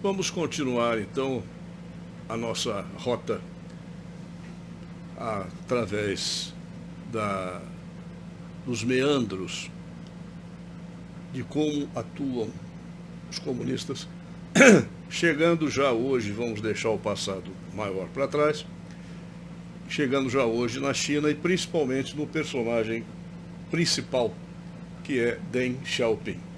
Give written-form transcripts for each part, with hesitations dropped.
Vamos continuar então a nossa rota através dos meandros de como atuam os comunistas, chegando já hoje, vamos deixar o passado maior para trás, chegando já hoje na China e principalmente no personagem principal, que é Deng Xiaoping.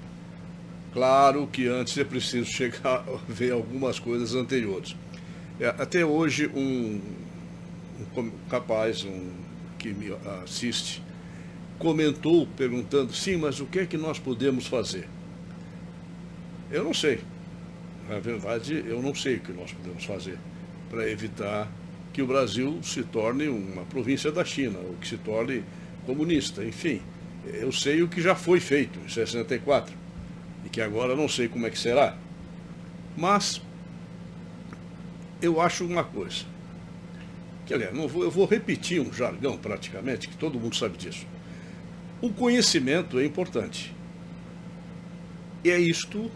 Claro que antes é preciso chegar a ver algumas coisas anteriores. Até hoje, um capaz que me assiste comentou, perguntando, sim, mas o que é que nós podemos fazer? Eu não sei. Na verdade, eu não sei o que nós podemos fazer para evitar que o Brasil se torne uma província da China, ou que se torne comunista. Enfim, eu sei o que já foi feito em 64, e que agora não sei como é que será. Mas eu acho uma coisa, que aliás, eu vou repetir um jargão praticamente, que todo mundo sabe disso. O conhecimento é importante. E é isto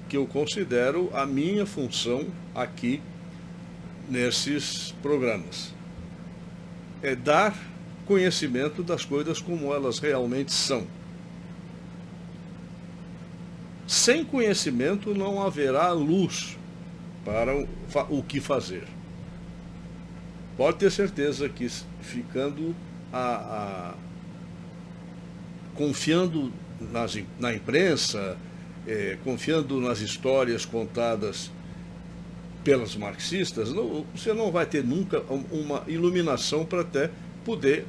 que eu considero a minha função aqui nesses programas. É dar conhecimento das coisas como elas realmente são. Sem conhecimento não haverá luz para o que fazer. Pode ter certeza que ficando confiando na imprensa, confiando nas histórias contadas pelas marxistas, você não vai ter nunca uma iluminação para até poder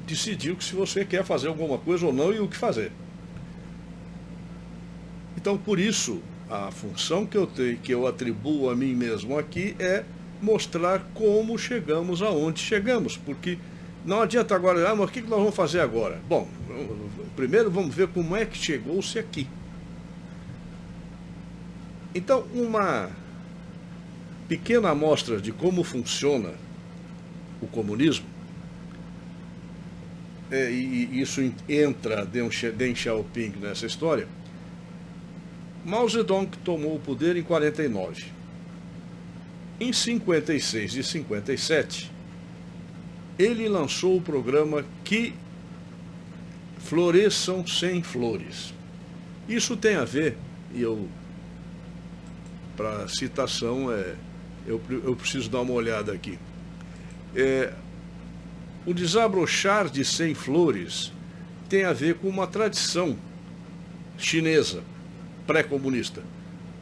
decidir se você quer fazer alguma coisa ou não e o que fazer. Então, por isso, a função que eu tenho, que eu atribuo a mim mesmo aqui, é mostrar como chegamos aonde chegamos, porque não adianta agora, mas o que nós vamos fazer agora? Bom, primeiro vamos ver como é que chegou-se aqui. Então, uma pequena amostra de como funciona o comunismo, e isso entra Deng Xiaoping nessa história. Mao Zedong tomou o poder em 49. Em 56 e 57, ele lançou o programa Que Floresçam Sem Flores. Isso tem a ver, e para citação, eu preciso dar uma olhada aqui. O desabrochar de 100 flores tem a ver com uma tradição chinesa, pré-comunista.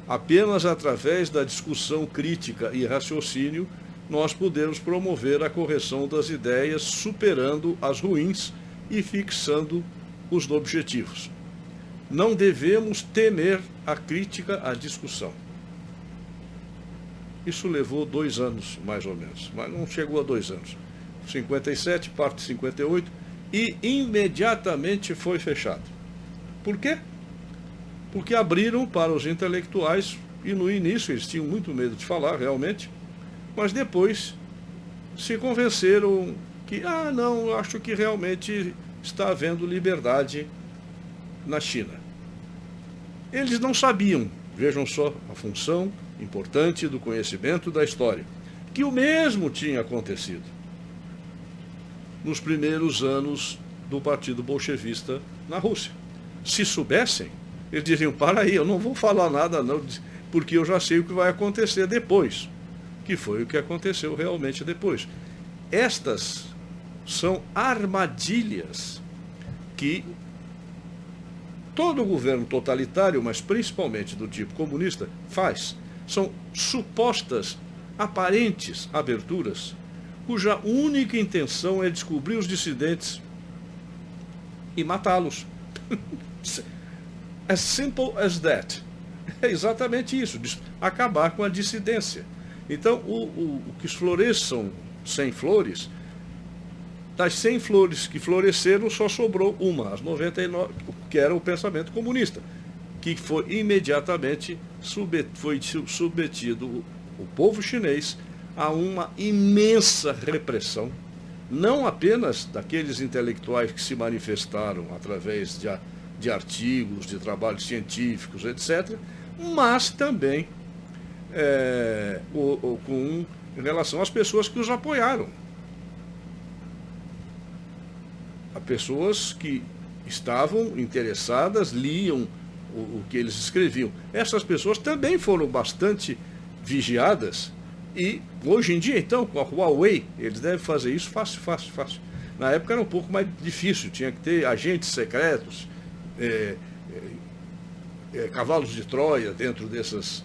Apenas através da discussão crítica e raciocínio nós podemos promover a correção das ideias, superando as ruins e fixando os objetivos. Não devemos temer a crítica, a discussão. Isso levou 2 anos, mais ou menos, mas não chegou a 2 anos. 57, parte 58, e imediatamente foi fechado. Por quê? Porque abriram para os intelectuais, e no início eles tinham muito medo de falar, realmente, mas depois se convenceram que, não, eu acho que realmente está havendo liberdade na China. Eles não sabiam, vejam só a função importante do conhecimento da história, que o mesmo tinha acontecido nos primeiros anos do Partido Bolchevista na Rússia. Se soubessem, eles diziam, para aí, eu não vou falar nada não, porque eu já sei o que vai acontecer depois, que foi o que aconteceu realmente depois. Estas são armadilhas que todo governo totalitário, mas principalmente do tipo comunista, faz. São supostas, aparentes aberturas, cuja única intenção é descobrir os dissidentes e matá-los. As simple as that. É exatamente isso, acabar com a dissidência. Então, o que floresçam 100 flores, das 100 flores que floresceram, só sobrou uma, as 99, que era o pensamento comunista, que foi imediatamente submetido o povo chinês a uma imensa repressão, não apenas daqueles intelectuais que se manifestaram através de artigos, de trabalhos científicos, etc., mas também em relação às pessoas que os apoiaram. A pessoas que estavam interessadas, liam o que eles escreviam. Essas pessoas também foram bastante vigiadas e hoje em dia, então, com a Huawei, eles devem fazer isso fácil, fácil, fácil. Na época era um pouco mais difícil, tinha que ter agentes secretos, cavalos de Troia dentro desses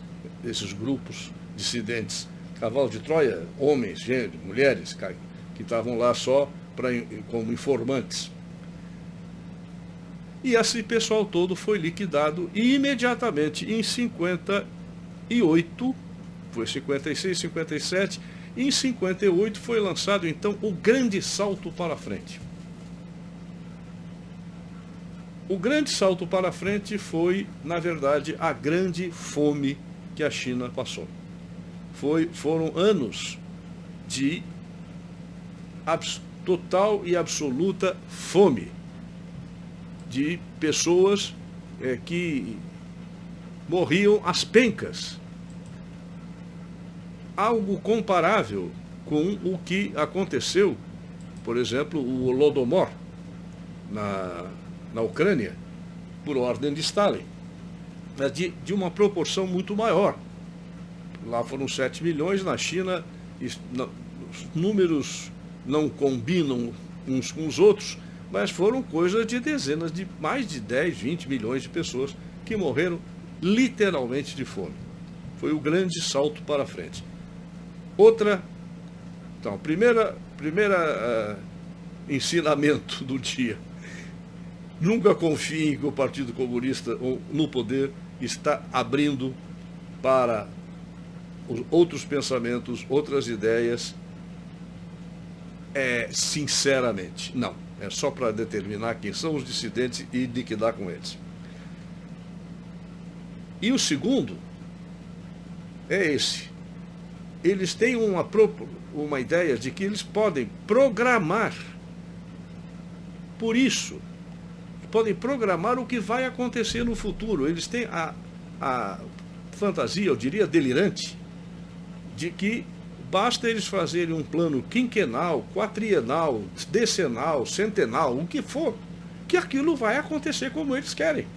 grupos dissidentes. Cavalos de Troia, homens, mulheres, que estavam lá só como informantes. E esse pessoal todo foi liquidado e imediatamente em 58, foi 56, 57, e em 58 foi lançado então o grande salto para frente. O grande salto para frente foi, na verdade, a grande fome que a China passou. Foram anos de total e absoluta fome, de pessoas que morriam às pencas. Algo comparável com o que aconteceu, por exemplo, o Holodomor na Ucrânia, por ordem de Stalin, de uma proporção muito maior. Lá foram 7 milhões, na China os números não combinam uns com os outros, mas foram coisas de dezenas, de mais de 10, 20 milhões de pessoas que morreram literalmente de fome. Foi o grande salto para frente. Primeira ensinamento do dia. Nunca confie que o Partido Comunista no poder está abrindo para outros pensamentos, outras ideias, sinceramente. Não. É só para determinar quem são os dissidentes e liquidar com eles. E o segundo é esse. Eles têm uma ideia de que eles podem programar. Por isso, podem programar o que vai acontecer no futuro. Eles têm a fantasia, eu diria delirante, de que basta eles fazerem um plano quinquenal, quatrienal, decenal, centenal, o que for, que aquilo vai acontecer como eles querem.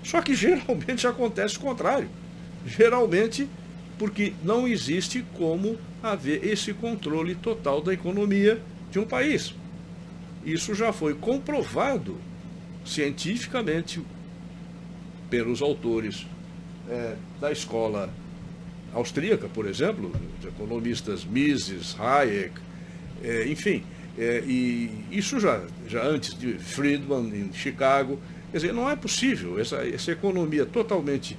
Só que geralmente acontece o contrário. Geralmente, porque não existe como haver esse controle total da economia de um país. Isso já foi comprovado cientificamente pelos autores da escola austríaca, por exemplo, os economistas Mises, Hayek, enfim, e isso já antes de Friedman, em Chicago. Quer dizer, não é possível essa economia totalmente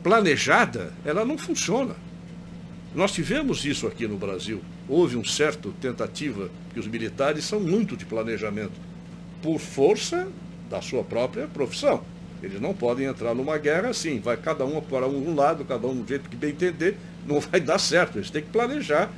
planejada, ela não funciona. Nós tivemos isso aqui no Brasil. Houve uma certa tentativa, que os militares são muito de planejamento, por força da sua própria profissão. Eles não podem entrar numa guerra assim, vai cada um para um lado, cada um do jeito que bem entender, não vai dar certo. Eles têm que planejar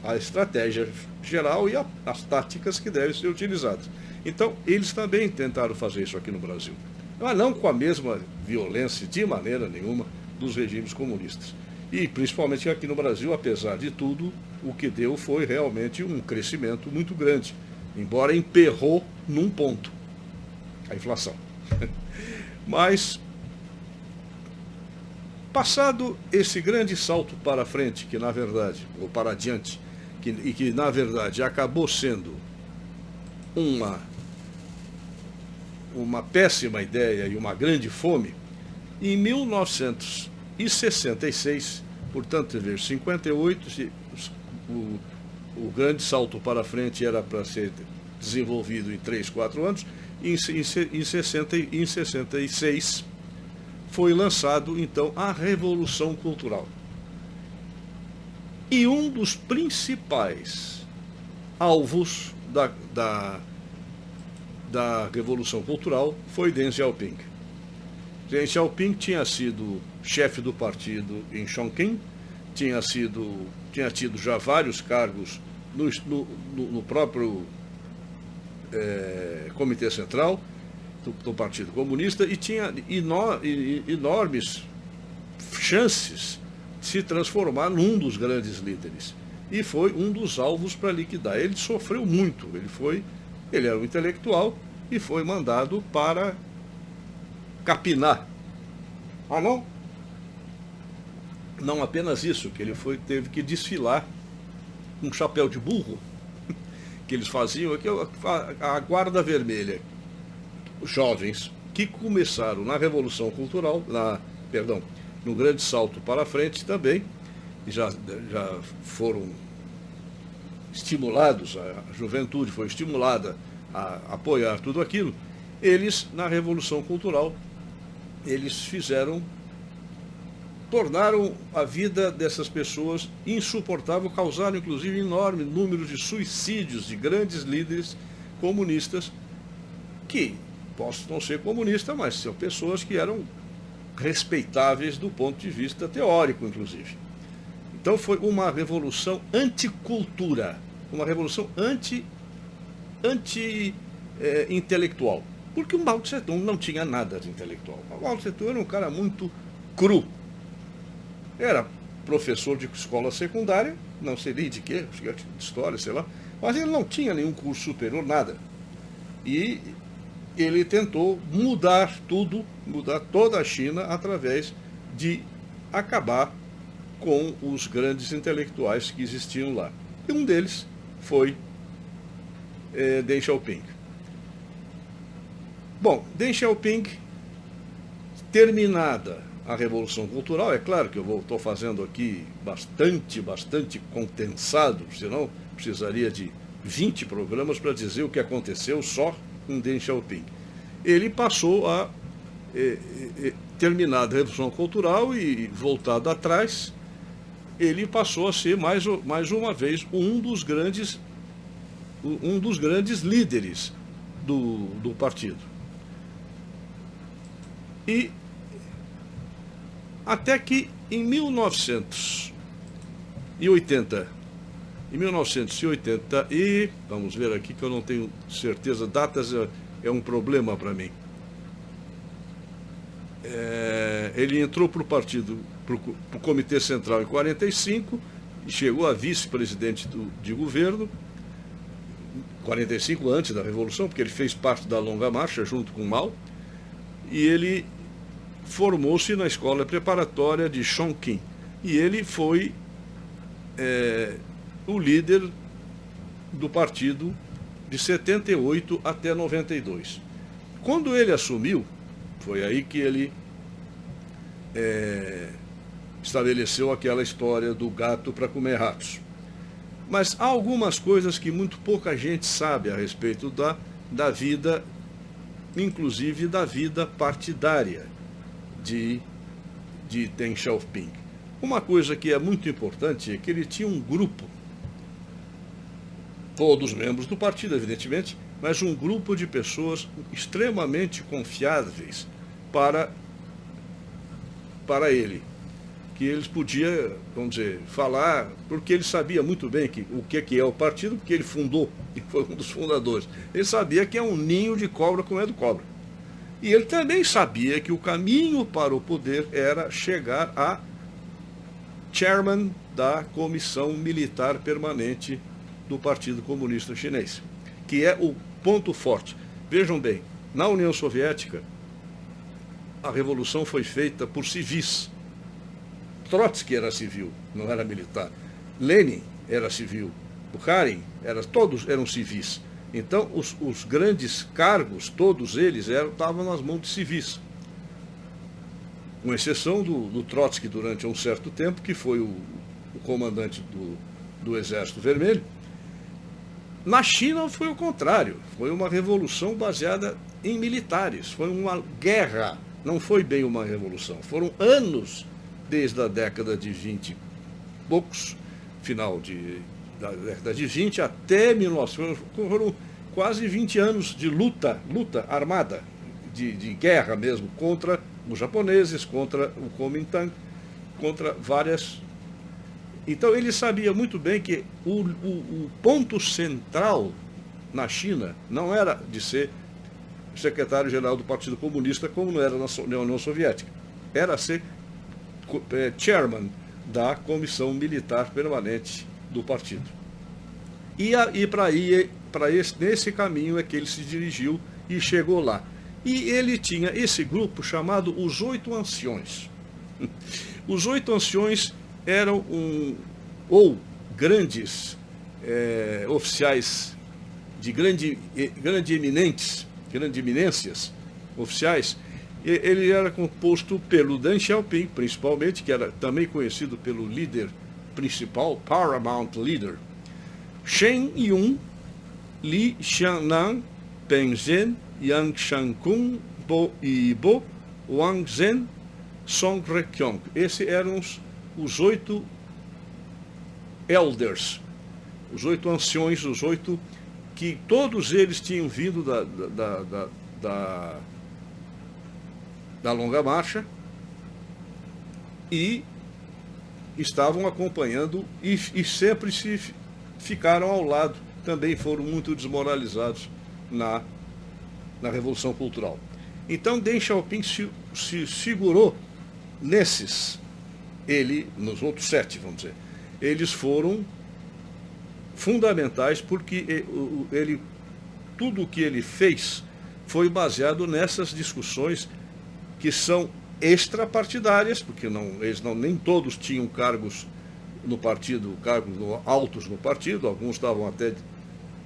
a estratégia geral e as táticas que devem ser utilizadas. Então, eles também tentaram fazer isso aqui no Brasil. Mas não com a mesma violência, de maneira nenhuma, dos regimes comunistas. E, principalmente aqui no Brasil, apesar de tudo, o que deu foi realmente um crescimento muito grande, embora emperrou num ponto, a inflação. Mas, passado esse grande salto para frente, que na verdade, ou para adiante, que na verdade acabou sendo uma péssima ideia e uma grande fome, em 1966, portanto, 58, o grande salto para frente era para ser desenvolvido em 3, 4 anos, e em 66 foi lançado, então, a Revolução Cultural. E um dos principais alvos da Revolução Cultural foi Deng Xiaoping. Deng Xiaoping tinha sido chefe do partido em Chongqing, tinha tido já vários cargos no próprio Comitê Central do Partido Comunista, e tinha enormes chances de se transformar num dos grandes líderes. E foi um dos alvos para liquidar. Ele sofreu muito, ele era um intelectual e foi mandado para capinar. Ah, não? Não apenas isso, que ele teve que desfilar um chapéu de burro, que eles faziam aqui, a Guarda Vermelha, os jovens que começaram na Revolução Cultural, no Grande Salto para frente também, já foram estimulados, a juventude foi estimulada a apoiar tudo aquilo. Eles, na Revolução Cultural, eles tornaram a vida dessas pessoas insuportável, causaram inclusive enorme número de suicídios de grandes líderes comunistas, que posso não ser comunista, mas são pessoas que eram respeitáveis do ponto de vista teórico, inclusive. Então foi uma revolução anticultura, uma revolução anti-intelectual. Porque o Mao Tse Tung não tinha nada de intelectual. O Mao Tse Tung era um cara muito cru. Era professor de escola secundária, não sei nem de quê, de história, sei lá, mas ele não tinha nenhum curso superior, nada. E ele tentou mudar tudo, mudar toda a China através de acabar com os grandes intelectuais que existiam lá. E um deles foi Deng Xiaoping. Bom, Deng Xiaoping, terminada a Revolução Cultural, é claro que eu estou fazendo aqui bastante condensado, senão precisaria de 20 programas para dizer o que aconteceu só com Deng Xiaoping. Ele passou a, terminada a Revolução Cultural e voltado atrás, ele passou a ser mais uma vez um dos grandes líderes do partido. E até que em 1980 e vamos ver aqui que eu não tenho certeza, datas é um problema para mim. Ele entrou para o partido, para o Comitê Central em 45 e chegou a vice-presidente de governo, 45 antes da Revolução, porque ele fez parte da Longa Marcha junto com Mao, e ele formou-se na escola preparatória de Chongqing. E ele foi o líder do partido de 78 até 92. Quando ele assumiu, foi aí que ele estabeleceu aquela história do gato para comer ratos. Mas há algumas coisas que muito pouca gente sabe a respeito da vida, inclusive da vida partidária de Deng Xiaoping. Uma coisa que é muito importante é que ele tinha um grupo, todos membros do partido, evidentemente, mas um grupo de pessoas extremamente confiáveis para ele, que eles podiam, vamos dizer, falar, porque ele sabia muito bem o que é o partido, porque ele fundou, e foi um dos fundadores. Ele sabia que é um ninho de cobra comendo cobra. E ele também sabia que o caminho para o poder era chegar a chairman da Comissão Militar Permanente do Partido Comunista Chinês, que é o ponto forte. Vejam bem, na União Soviética, a revolução foi feita por civis. Trotsky era civil, não era militar. Lenin era civil. Bukharin, todos eram civis. Então, os grandes cargos, todos eles estavam nas mãos de civis. Com exceção do Trotsky durante um certo tempo, que foi o comandante do Exército Vermelho. Na China foi o contrário, foi uma revolução baseada em militares, foi uma guerra, não foi bem uma revolução. Foram anos, desde a década de 20 e poucos, final da década de 20 até 1900, foram quase 20 anos de luta armada, de guerra mesmo, contra os japoneses, contra o Kuomintang, contra várias. Então ele sabia muito bem que o ponto central na China não era de ser secretário-geral do Partido Comunista, como não era na União Soviética. Era ser chairman da Comissão Militar Permanente do partido. E para nesse caminho é que ele se dirigiu e chegou lá. E ele tinha esse grupo chamado Os Oito Anciões. Os Oito Anciões eram grandes oficiais de grande eminências oficiais. Ele era composto pelo Deng Xiaoping, principalmente, que era também conhecido pelo líder principal, Paramount Leader, Shen Yun, Li Xiaonan, Peng Zhen, Yang Shangkun, Bo Yibo, Wang Zhen, Song Rekyong. Esses eram os 8 elders, os 8 anciões, os 8 que todos eles tinham vindo da longa marcha e estavam acompanhando e sempre se ficaram ao lado, também foram muito desmoralizados na Revolução Cultural. Então Deng Xiaoping se segurou nesses, nos outros 7, vamos dizer, eles foram fundamentais porque tudo o que ele fez foi baseado nessas discussões que são extrapartidárias, porque nem todos tinham cargos no partido, cargos altos no partido, alguns estavam até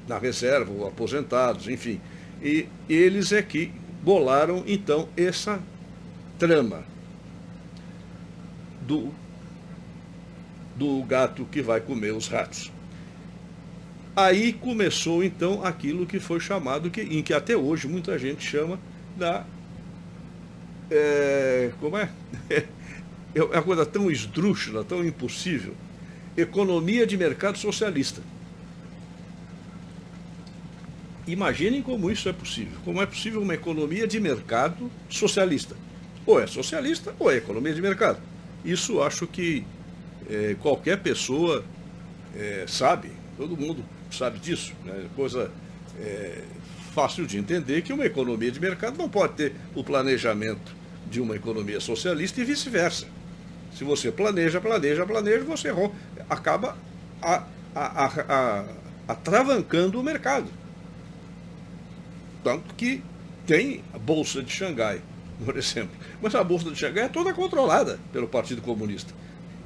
na reserva ou aposentados, enfim. E eles é que bolaram, então, essa trama do gato que vai comer os ratos. Aí começou, então, aquilo que foi chamado, em que até hoje muita gente chama da... como é? É uma coisa tão esdrúxula, tão impossível. Economia de mercado socialista. Imaginem como isso é possível. Como é possível uma economia de mercado socialista. Ou é socialista ou é economia de mercado. Isso acho que qualquer pessoa sabe, todo mundo sabe disso. Né? Coisa fácil de entender que uma economia de mercado não pode ter o planejamento de uma economia socialista e vice-versa. Se você planeja, você acaba atravancando o mercado. Tanto que tem a Bolsa de Xangai, por exemplo. Mas a Bolsa de Xangai é toda controlada pelo Partido Comunista.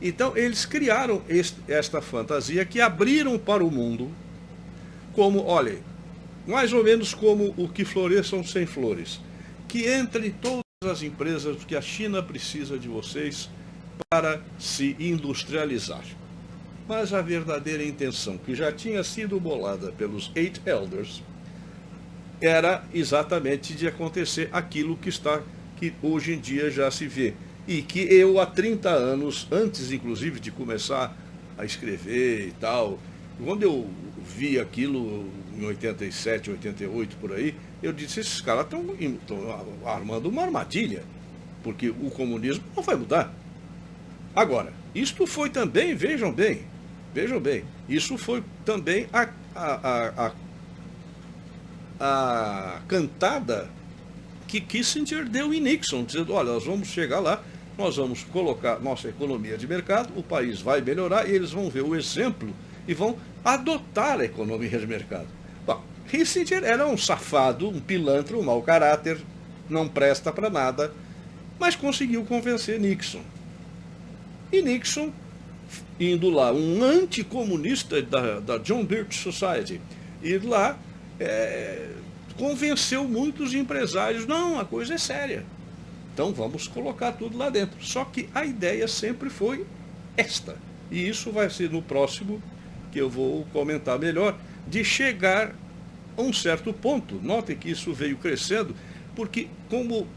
Então, eles criaram esta fantasia que abriram para o mundo como, olha, mais ou menos como o que floresçam sem flores. Que entre todas as empresas, que a China precisa de vocês para se industrializar. Mas a verdadeira intenção, que já tinha sido bolada pelos 8 elders, era exatamente de acontecer aquilo que hoje em dia já se vê. E que eu, há 30 anos, antes inclusive de começar a escrever e tal, quando eu vi aquilo em 87, 88, por aí, eu disse, esses caras estão armando uma armadilha, porque o comunismo não vai mudar. Agora, isto foi também, vejam bem, isso foi também a cantada que Kissinger deu em Nixon, dizendo, olha, nós vamos chegar lá, nós vamos colocar nossa economia de mercado, o país vai melhorar e eles vão ver o exemplo e vão adotar a economia de mercado. Bom, Kissinger era um safado, um pilantra, um mau caráter, não presta para nada, mas conseguiu convencer Nixon. E Nixon, indo lá, um anticomunista da John Birch Society, ir lá, convenceu muitos empresários, não, a coisa é séria. Então vamos colocar tudo lá dentro. Só que a ideia sempre foi esta. E isso vai ser no próximo, que eu vou comentar melhor, de chegar a um certo ponto. Notem que isso veio crescendo, porque como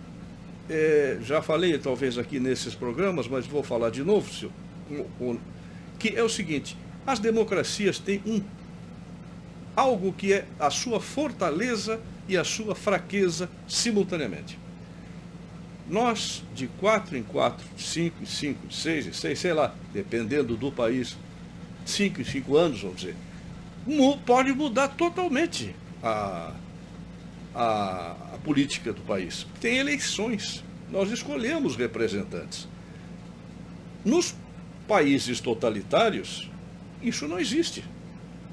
já falei talvez aqui nesses programas, mas vou falar de novo, que é o seguinte, as democracias têm algo que é a sua fortaleza e a sua fraqueza simultaneamente. Nós, de 4 em 4, 5 em 5, de 6 em 6, sei lá, dependendo do país, 5 em 5 anos, vamos dizer, pode mudar totalmente a política do país. Tem eleições, nós escolhemos representantes. Nos países totalitários, isso não existe.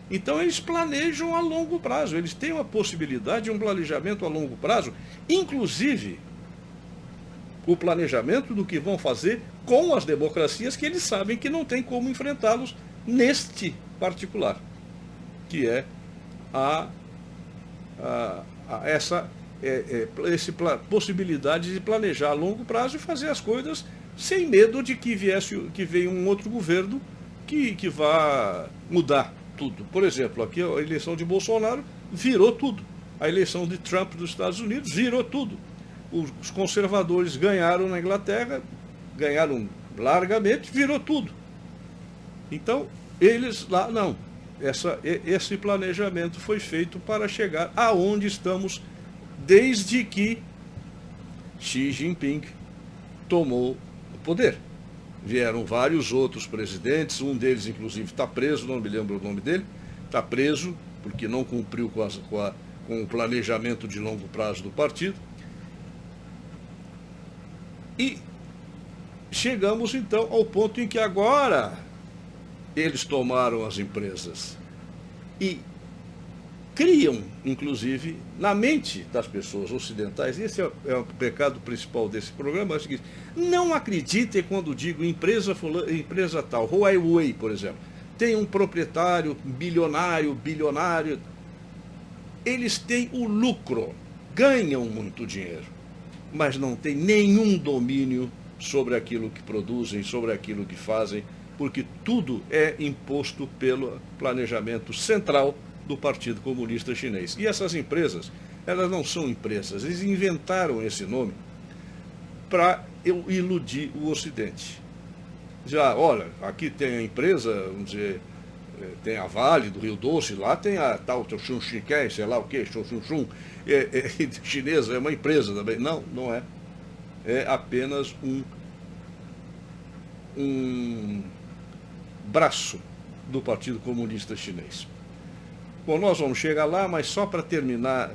Então eles planejam a longo prazo, eles têm uma possibilidade de um planejamento a longo prazo, inclusive o planejamento do que vão fazer com as democracias que eles sabem que não tem como enfrentá-los neste particular, que é essa possibilidade de planejar a longo prazo e fazer as coisas sem medo de que venha um outro governo que vá mudar tudo. Por exemplo, aqui a eleição de Bolsonaro virou tudo. A eleição de Trump dos Estados Unidos virou tudo. Os conservadores ganharam na Inglaterra, ganharam largamente, virou tudo. Então, eles lá, não. Esse planejamento foi feito para chegar aonde estamos desde que Xi Jinping tomou o poder. Vieram vários outros presidentes, um deles inclusive está preso, não me lembro o nome dele, está preso porque não cumpriu com o planejamento de longo prazo do partido. E chegamos então ao ponto em que agora eles tomaram as empresas e criam, inclusive, na mente das pessoas ocidentais, esse é o pecado principal desse programa, é o seguinte: não acreditem quando digo empresa tal, Huawei, por exemplo, tem um proprietário bilionário, eles têm o lucro, ganham muito dinheiro, mas não têm nenhum domínio sobre aquilo que produzem, sobre aquilo que fazem, porque tudo é imposto pelo planejamento central do Partido Comunista Chinês. E essas empresas, elas não são empresas, eles inventaram esse nome para iludir o Ocidente. Já, olha, aqui tem a empresa, vamos dizer, tem a Vale do Rio Doce, lá tem a tal Xunxiken, sei lá o que, Xunxun, chinesa, é uma empresa também. Não, não é. É apenas um braço do Partido Comunista Chinês. Bom, nós vamos chegar lá, mas só para terminar,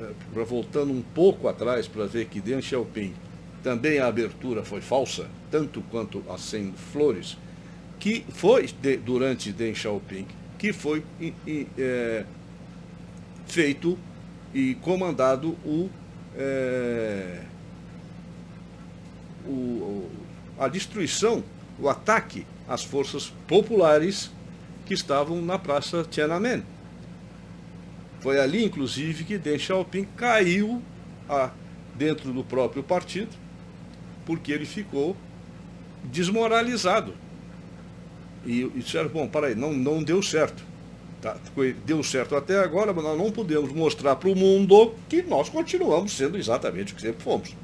voltando um pouco atrás para ver que Deng Xiaoping também a abertura foi falsa, tanto quanto a 100 flores, que foi durante Deng Xiaoping, que foi feito e comandado a destruição, o ataque às forças populares que estavam na Praça Tiananmen. Foi ali, inclusive, que Deng Xiaoping caiu dentro do próprio partido, porque ele ficou desmoralizado. E disseram, bom, peraí, não deu certo. Tá, deu certo até agora, mas nós não podemos mostrar para o mundo que nós continuamos sendo exatamente o que sempre fomos.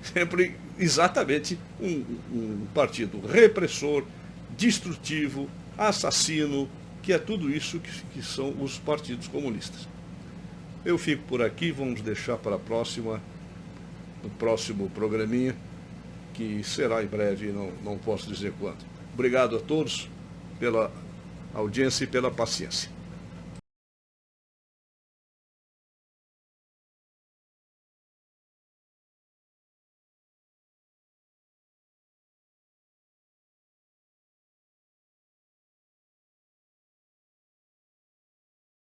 Sempre exatamente um partido repressor, destrutivo, assassino, que é tudo isso que são os partidos comunistas. Eu fico por aqui, vamos deixar para o próximo programinha, que será em breve, não posso dizer quando. Obrigado a todos pela audiência e pela paciência.